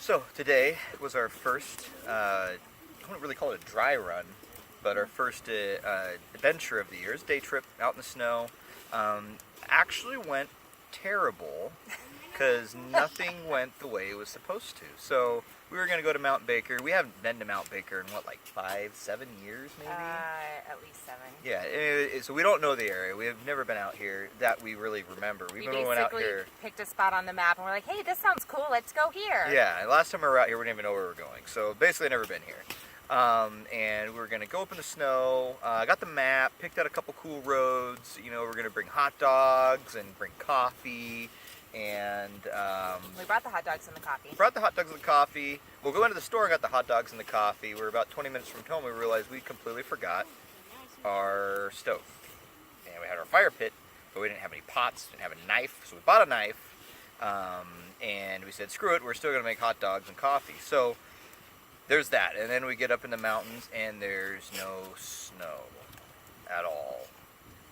So today was our first, I wouldn't really call it a dry run, but our first adventure of the year. It's a day trip out in the snow. Actually went terrible because nothing went the way it was supposed to. So we were going to go to Mount Baker. We haven't been to Mount Baker in what, like 5-7 years maybe? At least 7. Yeah, so we don't know the area. We have never been out here that we really remember. We went out here. Picked a spot on the map and we're like, hey, this sounds cool, let's go here. Yeah, last time we were out here, we didn't even know where we were going. So basically never been here. And we were going to go up in the snow. Got the map, picked out a couple cool roads. You know, we're going to bring hot dogs and bring coffee. And we brought the hot dogs and the coffee. We'll go into the store and got the hot dogs and the coffee. We were about 20 minutes from home. We realized we completely forgot our stove. And we had our fire pit, but we didn't have any pots, didn't have a knife. So we bought a knife. And we said, screw it, we're still going to make hot dogs and coffee. So there's that. And then we get up in the mountains and there's no snow at all.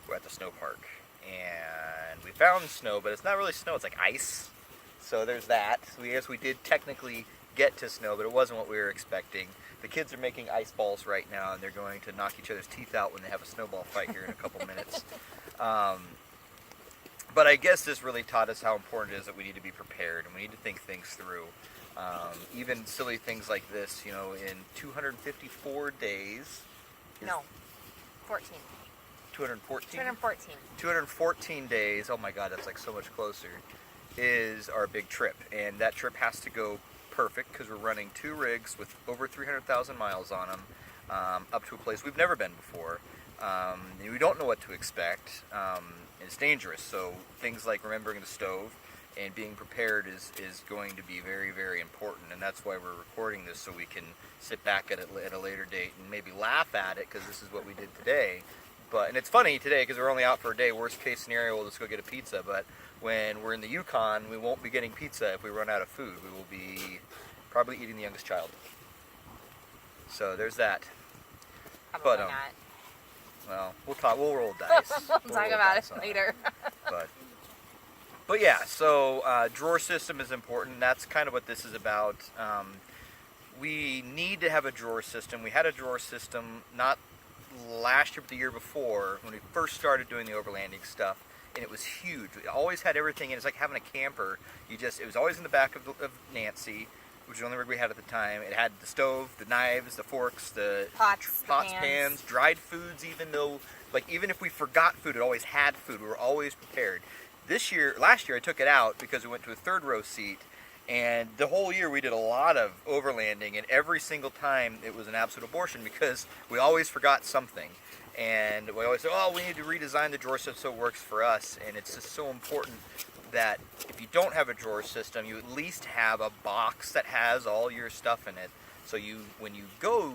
We're at the snow park. And we found snow, but it's not really snow, it's like ice. So there's that. So yes, we did technically get to snow, but it wasn't what we were expecting. The kids are making ice balls right now, and they're going to knock each other's teeth out when they have a snowball fight here in a couple minutes. But I guess this really taught us how important it is that we need to be prepared, and we need to think things through. Even silly things like this, you know, in 254 days. No, 14. 214? 214. 214 days, oh my god, that's like so much closer, is our big trip. And that trip has to go perfect because we're running 2 rigs with over 300,000 miles on them up to a place we've never been before. And we don't know what to expect. It's dangerous, so things like remembering the stove and being prepared is going to be very, very important. And that's why we're recording this, so we can sit back at a later date and maybe laugh at it, because this is what we did today. And it's funny today because we're only out for a day. Worst case scenario, we'll just go get a pizza. But when we're in the Yukon, we won't be getting pizza if we run out of food. We will be probably eating the youngest child. So there's that. Probably not. Well, we'll talk. We'll roll dice. We'll talk about it later. But yeah. So drawer system is important. That's kind of what this is about. We need to have a drawer system. We had a drawer system not last year but the year before when we first started doing the overlanding stuff, and it was huge. We always had everything in. It's like having a camper. It was always in the back of Nancy, which was the only rig we had at the time. It had the stove, the knives, the forks, the pots, pans, dried foods. Even if we forgot food, it always had food. We were always prepared. Last year I took it out because we went to a 3rd row seat. And the whole year we did a lot of overlanding, and every single time it was an absolute abortion because we always forgot something. And we always say, oh, we need to redesign the drawer system so it works for us. And it's just so important that if you don't have a drawer system, you at least have a box that has all your stuff in it. So when you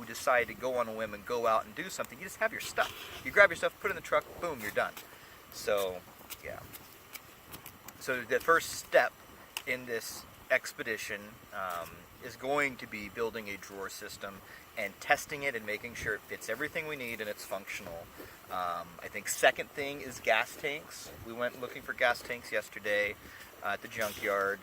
decide to go on a whim and go out and do something, you just have your stuff. You grab your stuff, put it in the truck, boom, you're done. So, yeah. So the first step in this expedition is going to be building a drawer system and testing it and making sure it fits everything we need and it's functional. I think second thing is gas tanks. We went looking for gas tanks yesterday at the junkyard.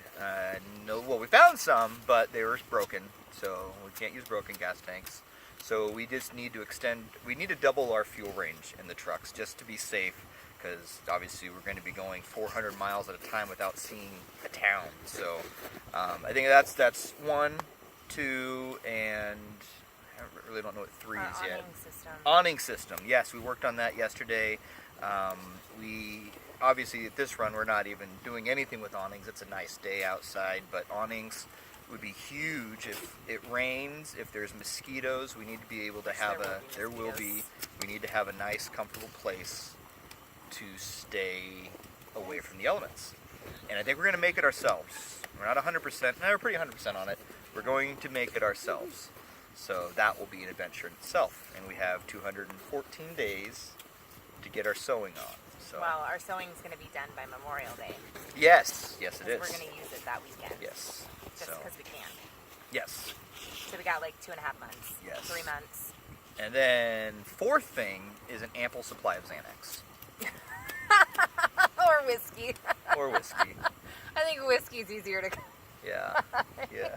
We found some, but they were broken, so we can't use broken gas tanks. So we just need to double our fuel range in the trucks just to be safe, because obviously we're going to be going 400 miles at a time without seeing a town. So I think that's 1, 2, and I really don't know what 3 is yet. Awning system. Yes, we worked on that yesterday. We obviously at this run we're not even doing anything with awnings. It's a nice day outside, but awnings would be huge if it rains, if there's mosquitoes. We need to be able to have we need to have a nice, comfortable place to stay away from the elements. And I think we're going to make it ourselves. We're not 100%, we're pretty 100% on it. We're going to make it ourselves. So that will be an adventure in itself. And we have 214 days to get our sewing on. So. Well, our sewing is going to be done by Memorial Day. Yes, it is. We're going to use it that weekend. Yes. Just because we can. Yes. So we got like 2.5 months. Yes. 3 months. And then fourth thing is an ample supply of Xanax. Or whiskey. Or whiskey. I think whiskey's easier to Yeah. Yeah.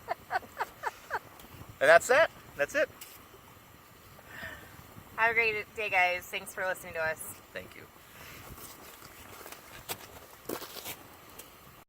And that's it. That's it. Have a great day, guys. Thanks for listening to us. Thank you.